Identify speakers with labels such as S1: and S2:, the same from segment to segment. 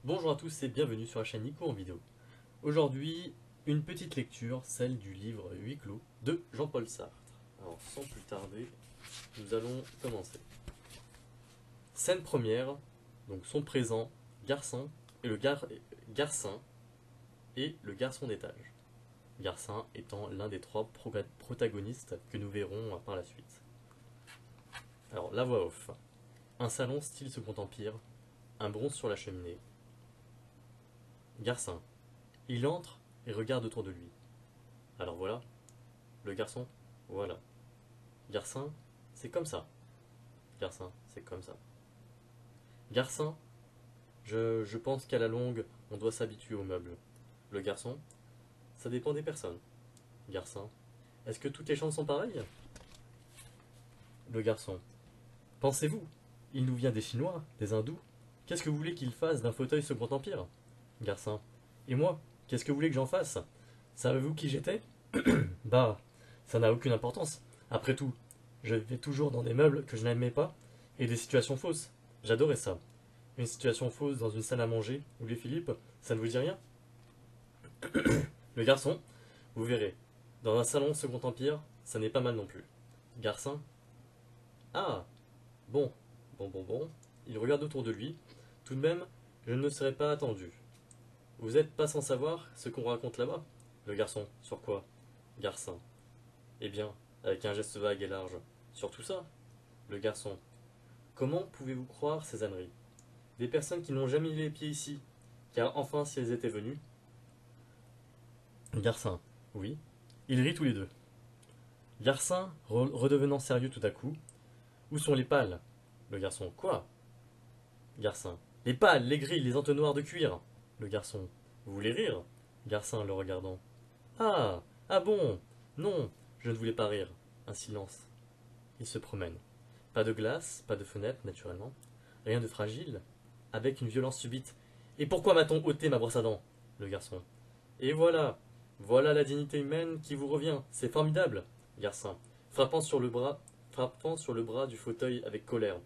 S1: Bonjour à tous et bienvenue sur la chaîne Nico en vidéo. Aujourd'hui, une petite lecture, celle du livre Huis clos de Jean-Paul Sartre. Alors sans plus tarder, nous allons commencer. Scène première, donc son présent, Garcin et Garcin et le garçon d'étage. Garcin étant l'un des trois protagonistes que nous verrons par la suite. Alors la voix off. Un salon style Second Empire, un bronze sur la cheminée. Garcin. Il entre et regarde autour de lui. Alors voilà, le garçon, voilà. Garcin, c'est comme ça. Garcin, c'est comme ça. Garcin, je pense qu'à la longue, on doit s'habituer aux meubles. Le garçon, ça dépend des personnes. Garcin, est-ce que toutes les chambres sont pareilles? Le garçon, pensez-vous, il nous vient des Chinois, des Hindous. Qu'est-ce que vous voulez qu'il fasse d'un fauteuil Second Empire? Garcin, et moi, qu'est-ce que vous voulez que j'en fasse? Savez-vous qui j'étais? Bah, ça n'a aucune importance. Après tout, je vivais toujours dans des meubles que je n'aimais pas et des situations fausses. J'adorais ça. Une situation fausse dans une salle à manger ou les Philippe, ça ne vous dit rien? Le garçon, vous verrez, dans un salon Second Empire, ça n'est pas mal non plus. Garcin, ah, bon, bon. Il regarde autour de lui. Tout de même, je ne me serais pas attendu. Vous n'êtes pas sans savoir ce qu'on raconte là-bas? Le garçon, sur quoi? Garcin, eh bien, avec un geste vague et large. Sur tout ça? Le garçon. Comment pouvez-vous croire ces âneries? Des personnes qui n'ont jamais mis les pieds ici. Car enfin, si elles étaient venues. Garcin. Oui. Ils rient tous les deux. Garcin, redevenant sérieux tout à coup. Où sont les pales? Le garçon. Quoi? Garcin. Les pales, les grilles, les entonnoirs de cuir. Le garçon. Vous voulez rire? Garcin, le regardant. Ah. Ah bon? Non, je ne voulais pas rire. Un silence. Il se promène. Pas de glace, pas de fenêtre, naturellement. Rien de fragile. Avec une violence subite. Et pourquoi m'a-t-on ôté ma brosse à dents? Le garçon. Et voilà. Voilà la dignité humaine qui vous revient. C'est formidable. Garcin. Frappant sur le bras du fauteuil avec colère.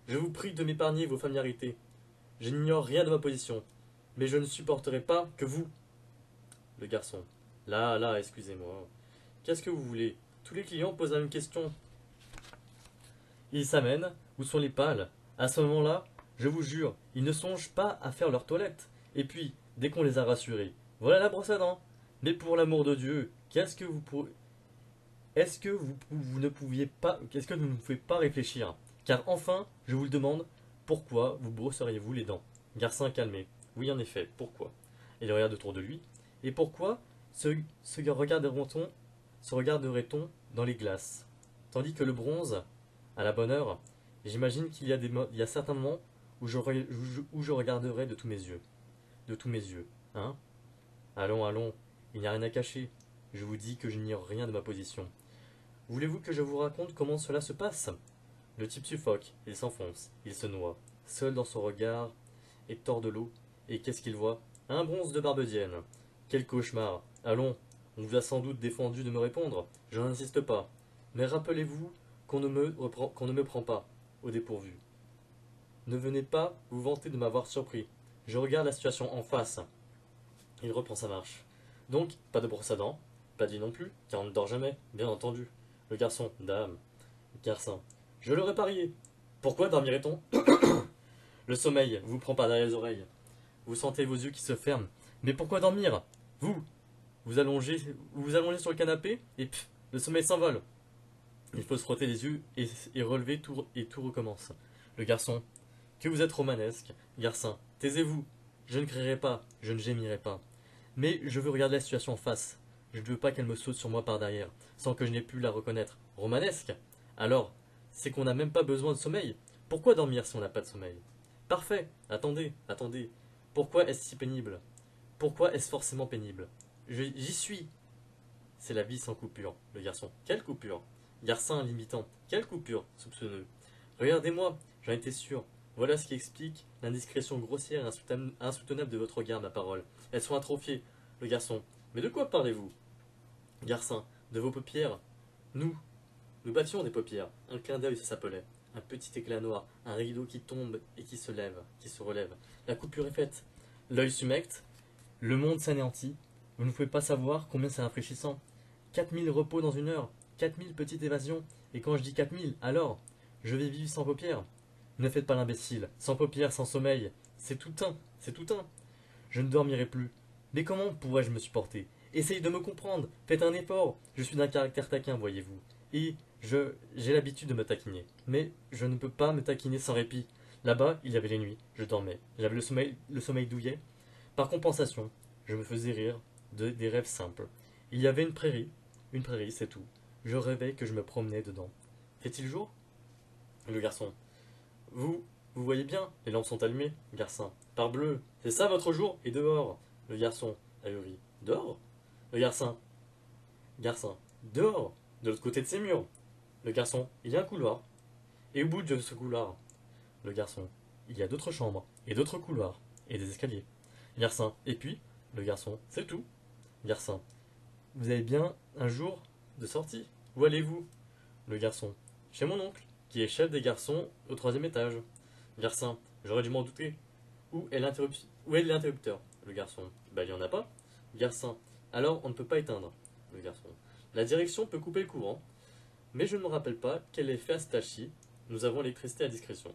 S1: Je vous prie de m'épargner vos familiarités. Je n'ignore rien de ma position. Mais je ne supporterai pas que vous. Le garçon. Là, excusez-moi. Qu'est-ce que vous voulez? Tous les clients posent la même question. Ils s'amènent. Où sont les pales? À ce moment-là, je vous jure, ils ne songent pas à faire leur toilette. Et puis, dès qu'on les a rassurés, voilà la brosse à dents. Mais pour l'amour de Dieu, qu'est-ce que vous pour... est-ce que vous ne pouviez pas, qu'est-ce que vous ne pouvez pas réfléchir? Car enfin, je vous le demande, pourquoi vous brosseriez-vous les dents? Garcin calmé. Oui, en effet, pourquoi? Il regarde autour de lui. Et pourquoi se regarderait-on dans les glaces? Tandis que le bronze, à la bonne heure, j'imagine il y a certains moments où je regarderai de tous mes yeux. De tous mes yeux. Hein? Allons, il n'y a rien à cacher. Je vous dis que je n'ignore rien de ma position. Voulez-vous que je vous raconte comment cela se passe? Le type suffoque, il s'enfonce, il se noie, seul dans son regard et tord de l'eau. Et qu'est-ce qu'il voit? Un bronze de Barbedienne. Quel cauchemar! Allons, on vous a sans doute défendu de me répondre, je n'insiste pas. Mais rappelez-vous qu'on ne me prend pas au dépourvu. Ne venez pas vous vanter de m'avoir surpris. Je regarde la situation en face. Il reprend sa marche. Donc, pas de brosse à dents, pas de lit non plus, car on ne dort jamais, bien entendu. Le garçon, dame. Garçon, je l'aurais parié. Pourquoi dormirait-on? Le sommeil vous prend pas derrière les oreilles. Vous sentez vos yeux qui se ferment. Mais pourquoi dormir? Vous, vous allongez sur le canapé et pff, le sommeil s'envole. Il faut se frotter les yeux et relever et tout recommence. Le garçon, que vous êtes romanesque. Garçon, taisez-vous. Je ne crierai pas, je ne gémirai pas. Mais je veux regarder la situation en face. Je ne veux pas qu'elle me saute sur moi par derrière, sans que je n'ai pu la reconnaître. Romanesque? Alors, c'est qu'on n'a même pas besoin de sommeil. Pourquoi dormir si on n'a pas de sommeil? Parfait. Attendez. Pourquoi est-ce si pénible? Pourquoi est-ce forcément pénible? J'y suis. C'est la vie sans coupure. Le garçon. Quelle coupure? Garcin l'imitant. Quelle coupure? Soupçonneux. Regardez-moi, j'en étais sûr. Voilà ce qui explique l'indiscrétion grossière et insoutenable de votre regard, ma parole. Elles sont atrophiées. Le garçon. Mais de quoi parlez-vous? Garcin. De vos paupières. Nous battions des paupières. Un clin d'œil, ça s'appelait. un petit éclat noir, un rideau qui tombe et qui se lève, qui se relève. La coupure est faite, l'œil s'humecte, le monde s'anéantit. Vous ne pouvez pas savoir combien c'est rafraîchissant. 4000 repos dans une heure, 4000 petites évasions, et quand je dis 4000, alors, je vais vivre sans paupières. Ne faites pas l'imbécile, sans paupières, sans sommeil, c'est tout un, c'est tout un. Je ne dormirai plus. Mais comment pourrais-je me supporter? Essayez de me comprendre, faites un effort. Je suis d'un caractère taquin, voyez-vous. Et j'ai l'habitude de me taquiner. Mais je ne peux pas me taquiner sans répit. Là-bas, il y avait les nuits, je dormais. J'avais le sommeil douillet. Par compensation, je me faisais rire des rêves simples. Il y avait une prairie, c'est tout. Je rêvais que je me promenais dedans. Fait-il jour? Le garçon. Vous voyez bien, les lampes sont allumées, garçon. Parbleu, c'est ça votre jour? Et dehors? Le garçon, ahuri. Dehors? Le garçon. Garçon. Dehors, de l'autre côté de ces murs. Le garçon, il y a un couloir. Et au bout de ce couloir, le garçon, il y a d'autres chambres, et d'autres couloirs, et des escaliers. Garçon, et puis, le garçon, c'est tout. Garçon, vous avez bien un jour de sortie. Où allez-vous? Le garçon, chez mon oncle, qui est chef des garçons au 3e étage. Garçon, j'aurais dû m'en douter. Où est l'interrupteur? Le garçon, bah il n'y en a pas. Garçon, alors on ne peut pas éteindre. Le garçon, la direction peut couper le courant, mais je ne me rappelle pas quel est fait à Stachi. Nous avons l'électricité à discrétion.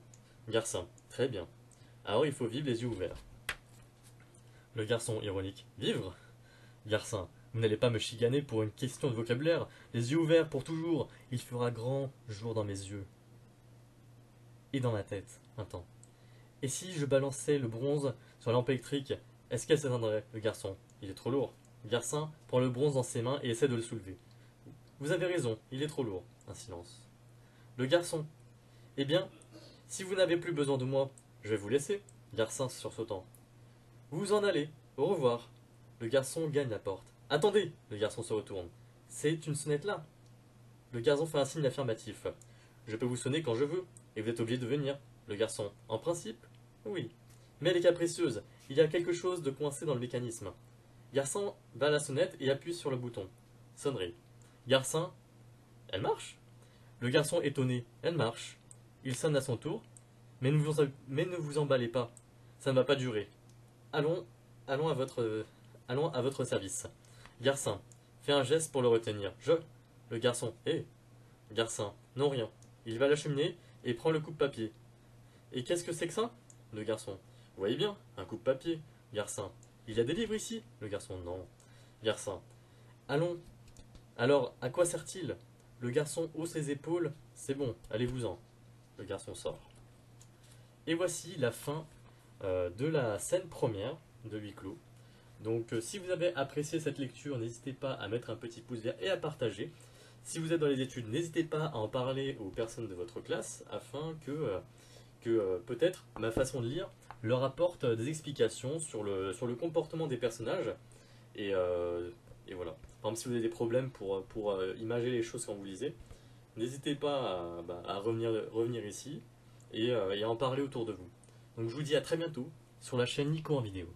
S1: Garçon, très bien. Alors il faut vivre les yeux ouverts. Le garçon, ironique, vivre? Garçon, vous n'allez pas me chicaner pour une question de vocabulaire. Les yeux ouverts pour toujours. Il fera grand jour dans mes yeux. Et dans ma tête, un temps. Et si je balançais le bronze sur la lampe électrique, est-ce qu'elle s'éteindrait? Le garçon, il est trop lourd. Le garçon prend le bronze dans ses mains et essaie de le soulever. Vous avez raison, il est trop lourd. Un silence. Le garçon, eh bien, si vous n'avez plus besoin de moi, je vais vous laisser. Garçon sursautant. Vous vous en allez, au revoir. Le garçon gagne la porte. Attendez, le garçon se retourne. C'est une sonnette là. Le garçon fait un signe affirmatif. Je peux vous sonner quand je veux, et vous êtes obligé de venir. Le garçon, en principe, oui. Mais elle est capricieuse, il y a quelque chose de coincé dans le mécanisme. Garçon va à la sonnette et appuie sur le bouton. Sonnerie. Garçon, elle marche. Le garçon étonné, elle marche. Il sonne à son tour, mais ne vous emballez pas, ça ne va pas durer. Allons, allons à votre service. Garçon, fais un geste pour le retenir. Le garçon, hé. Garçon, non rien. Il va à la cheminée et prend le coupe-papier. Et qu'est-ce que c'est que ça? Le garçon, vous voyez bien, un coupe-papier. Garçon, il y a des livres ici? Le garçon, non. Garçon, allons. Alors, à quoi sert-il? Le garçon hausse ses épaules. C'est bon, allez-vous-en. Le garçon sort. Et voici la fin de la scène première de Huis clos. Donc si vous avez apprécié cette lecture, n'hésitez pas à mettre un petit pouce vert et à partager. Si vous êtes dans les études, n'hésitez pas à en parler aux personnes de votre classe afin que peut-être ma façon de lire leur apporte des explications sur le comportement des personnages. Et voilà. Par exemple, si vous avez des problèmes pour imager les choses quand vous lisez, n'hésitez pas à revenir ici et à en parler autour de vous. Donc je vous dis à très bientôt sur la chaîne Nico en vidéo.